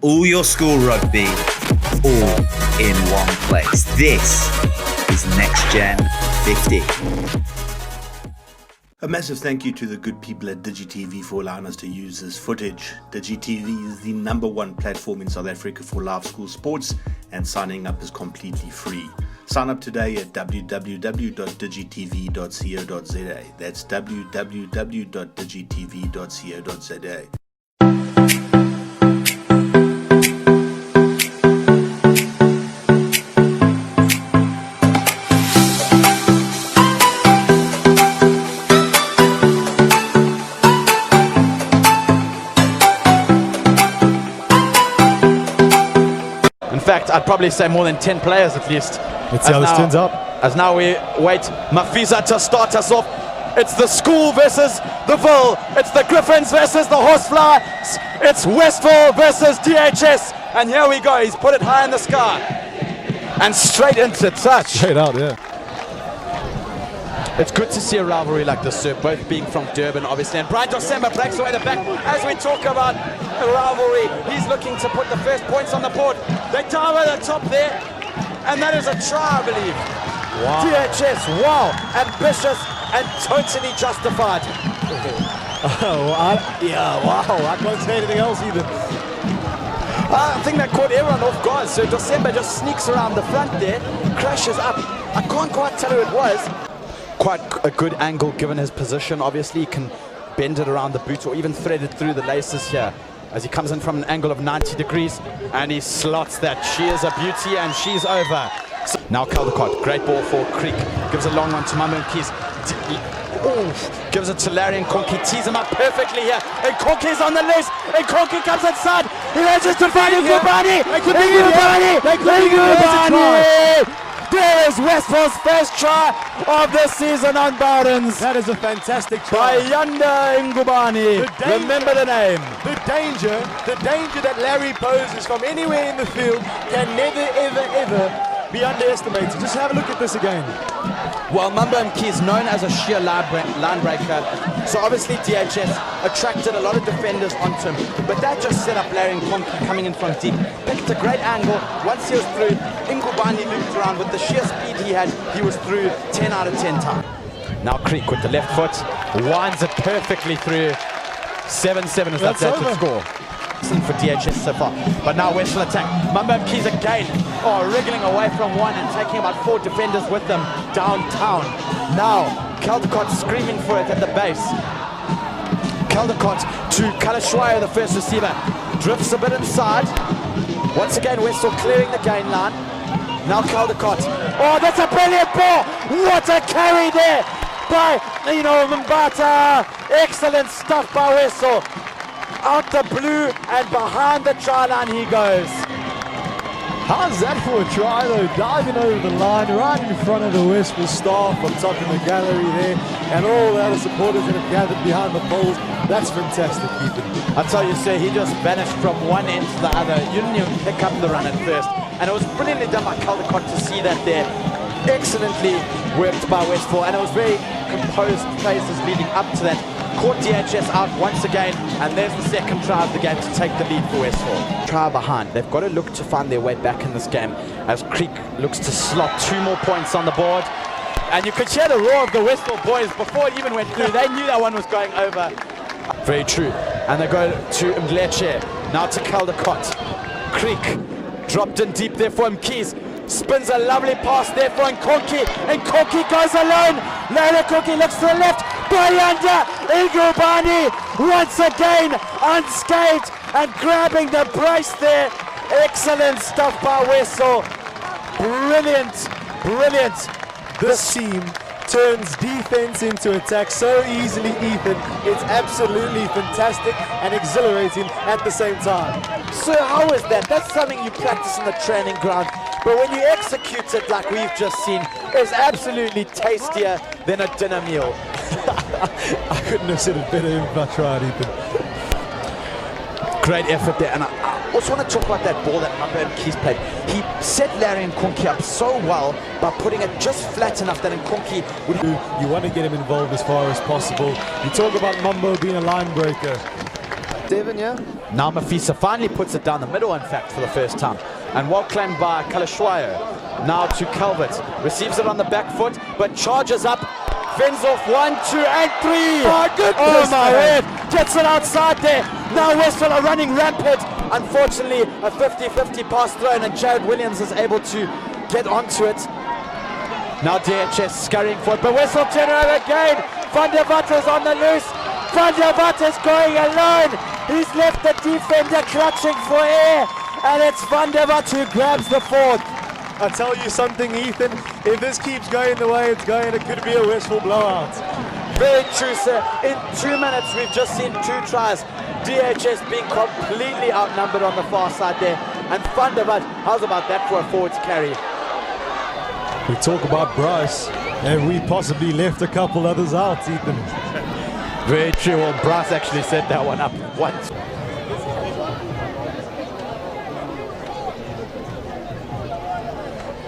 all your school rugby, all in one place. This is Next Gen 50. A massive thank you to the good people at DigiTV for allowing us to use this footage. DigiTV is the #1 platform in South Africa for live school sports, and signing up is completely free. Sign up today at www.digitv.co.za. That's www.digitv.co.za. In fact, I'd probably say more than 10 players at least. Let's see how this turns up. As now we wait Mafiza to start us off. It's the school versus the Ville. It's the Griffins versus the Horseflies. It's Westville versus DHS. And here we go. He's put it high in the sky. And straight into touch. Straight out, yeah. It's good to see a rivalry like this, sir, both being from Durban, obviously. And Brian December breaks away the back. As we talk about a rivalry, he's looking to put the first points on the board. They dive over the top there. And that is a try, I believe. Wow. DHS, wow, ambitious and totally justified. Wow, I can't say anything else either. I think that caught everyone off guard. So December just sneaks around the front there, crashes up. I can't quite tell who it was. Quite a good angle given his position. Obviously, he can bend it around the boot or even thread it through the laces here, as he comes in from an angle of 90 degrees and he slots that. She is a beauty and she's over. So now Caldecott, great ball for Creek, gives a long one to Mambo and Keys. Gives it to Larry and Konki, tees him up perfectly here, and Konki's on the list, and Konki comes inside. He manages to find Ngubani. There is Westville's first try of the season on Bowdens. That is a fantastic try. By Yanda Ngubani. Remember the name. The danger that Larry poses from anywhere in the field can never, ever be underestimated. Just have a look at this again. Well, Mambo Mki is known as a sheer line breaker, so obviously DHS attracted a lot of defenders onto him, but that just set up Larry and Konki coming in from deep. Picked a great angle. Once he was through, Ngubani looped around. With the sheer speed he had, he was through 10 out of 10 times. Now Creek with the left foot, winds it perfectly through. 7-7 is that score. For DHS so far, but now Westville attack. Mambo Mki's again, wriggling away from one and taking about 4 defenders with them downtown. Now Caldecott screaming for it at the base. Caldecott to Kalashwaya, the first receiver, drifts a bit inside. Once again Westville clearing the gain line. Now Caldecott, that's a brilliant ball. What a carry there by Mbata. Excellent stuff by Westville. Out the blue and behind the try line he goes. How's that for a try though? Diving over the line right in front of the Westville staff on top of the gallery there, and all the other supporters that have gathered behind the poles. That's fantastic, Ethan. I tell you, sir, he just vanished from one end to the other. You didn't even pick up the run at first, and it was brilliantly done by Caldecott to see that there. Excellently worked by Westville, and it was very composed phases leading up to that. Caught DHS out once again, and there's the second try of the game to take the lead for Westville. Try behind. They've got to look to find their way back in this game as Creek looks to slot 2 more points on the board. And you could hear the roar of the Westville boys before it even went through. They knew that one was going over. Very true. And they go to Mdleche. Now to Caldecott. Creek dropped in deep there for him. Keys spins a lovely pass there for Nkonki, and Konki goes alone. Later Konki looks to the left. Bayanda Ngubani once again unscathed and grabbing the brace there. Excellent stuff by Westville. Brilliant. This team turns defense into attack so easily, Ethan. It's absolutely fantastic and exhilarating at the same time. So how is that? That's something you practice in the training ground. But when you execute it like we've just seen, it's absolutely tastier than a dinner meal. I couldn't have said it better if I tried, Ethan. Great effort there. And I also want to talk about that ball that Mambo Mki's played. He set Larry and Konki up so well by putting it just flat enough that Nkonki would... You want to get him involved as far as possible. You talk about Mambo being a line breaker. 7, yeah? Now Mafisa finally puts it down the middle, in fact, for the first time. And well claimed by Kalashwayo. Now to Calvert. Receives it on the back foot, but charges up. Fends off 1, 2, and 3. My goodness, oh my man. word. Gets it outside there. Now Westville are running rampant. Unfortunately, a 50-50 pass thrown, and Jared Williams is able to get onto it. Now DHS scurrying forward, but Westville turn around again. Van der Vaart is on the loose. Van der Vaart is going alone. He's left the defender clutching for air, and it's Van der Vaart who grabs the fourth. I tell you something, Ethan, if this keeps going the way it's going, it could be a Westville blowout. Very true, sir. In 2 minutes, we've just seen 2 tries. DHS being completely outnumbered on the far side there. And Van der Vaart, how's about that for a forward carry? We talk about Bryce, and we possibly left a couple others out, Ethan. Very true. Well, Bryce actually set that one up once.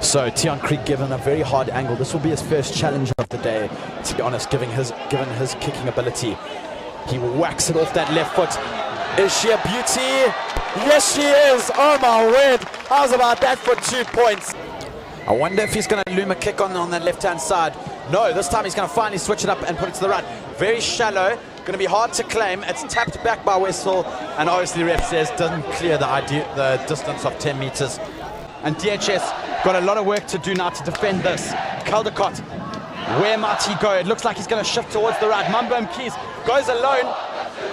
So Tion Creek given a very hard angle. This will be his first challenge of the day, to be honest, given his kicking ability. He whacks it off that left foot. Is she a beauty? Yes, she is. Oh my word. How's about that for 2 points? I wonder if he's going to loom a kick on that left-hand side. No, this time he's going to finally switch it up and put it to the right. Very shallow. Going to be hard to claim. It's tapped back by Westville, and obviously ref says doesn't clear the distance of 10 meters. And DHS got a lot of work to do now to defend this. Caldecott, where might he go? It looks like he's going to shift towards the right. Mambo Mkhize goes alone.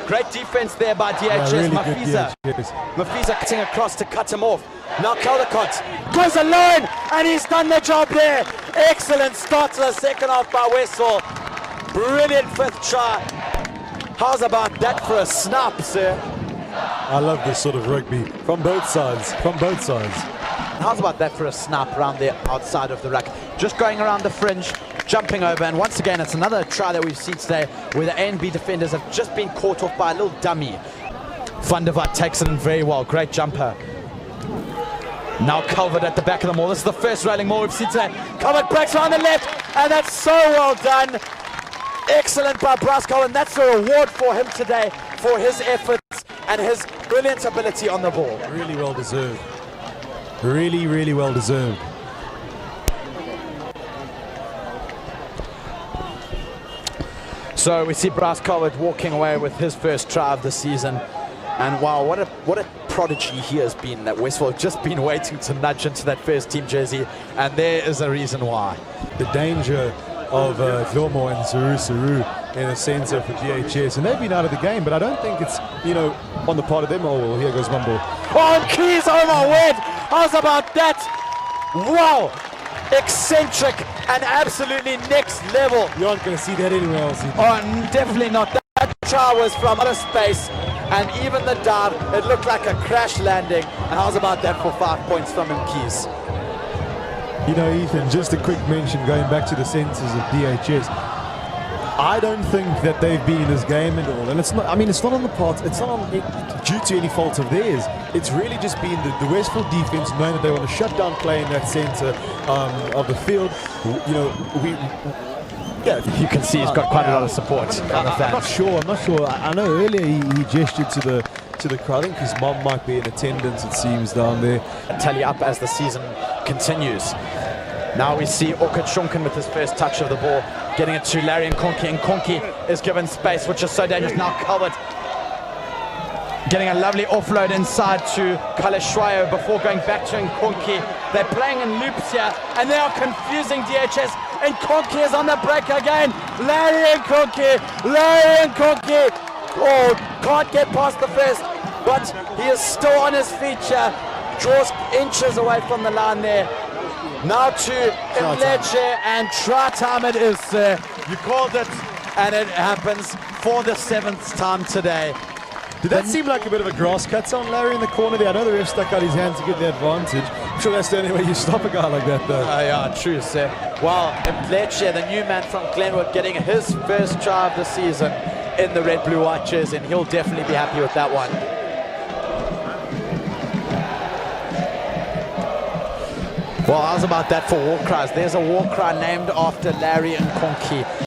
Great defense there by DHS. Really Mafisa. DHS. Mafisa cutting across to cut him off. Now Caldecott goes alone, and he's done the job there. Excellent start to the second half by Westville. Brilliant 5th try. How's about that for a snap, sir? I love this sort of rugby from both sides, How's about that for a snap around the outside of the rack? Just going around the fringe, jumping over, and once again, it's another try that we've seen today where the A and B defenders have just been caught off by a little dummy. Van der Vaart takes it in very well, great jumper. Now Calvert at the back of the maul. This is the first railing maul we've seen today. Calvert breaks on the left, and that's so well done. Excellent by Bryce Cullen. That's a reward for him today for his efforts and his brilliant ability on the ball. Really well deserved. Really, really well deserved. So we see Bryce Calvert walking away with his first try of the season. And wow, what a prodigy he has been. That Westville have just been waiting to nudge into that first team jersey, and there is a reason why. The danger of Vilmo and Saru in a centre for DHS, and they've been out of the game, but I don't think it's, on the part of them. Oh, well, here goes Mumble. Oh, and Keys, oh my word! How's about that? Wow! Eccentric and absolutely next level. You aren't going to see that anywhere else. Oh, definitely not. That try was from outer space, and even the dive, it looked like a crash landing. And how's about that for 5 points from him, Keys? Ethan, just a quick mention going back to the centres of DHS. I don't think that they've been in this game at all, and it's not. It's not on the part. It's not on due to any fault of theirs. It's really just been the Westville defense knowing that they want to shut down play in that centre of the field. You can see he's got quite a lot of support. I'm not sure. I know earlier he gestured to the crowd. I think his mom might be in attendance, it seems, down there. Tally up as the season continues. Now we see Orchid Shunken with his first touch of the ball, getting it to Larry and Konki is given space, which is so dangerous. Now Calvert getting a lovely offload inside to Kalashwayo before going back to Nkonki. They're playing in loops here, and they are confusing DHS. And Konki is on the break again. Larry and Konki. Oh, can't get past the first, but he is still on his feet here. Draws inches away from the line there. Now to Mleche, and try time it is, sir. You called it, and it happens for the 7th time today. Did that seem like a bit of a grass cut on Larry in the corner there? I know the ref stuck out his hand to get the advantage. I'm sure that's the only way you stop a guy like that, though. Yeah, true, sir. Well, Mleche, the new man from Glenwood, getting his first try of the season in the red, blue, white jersey, and he'll definitely be happy with that one. Well, how's about that for war cries? There's a war cry named after Larry and Konki.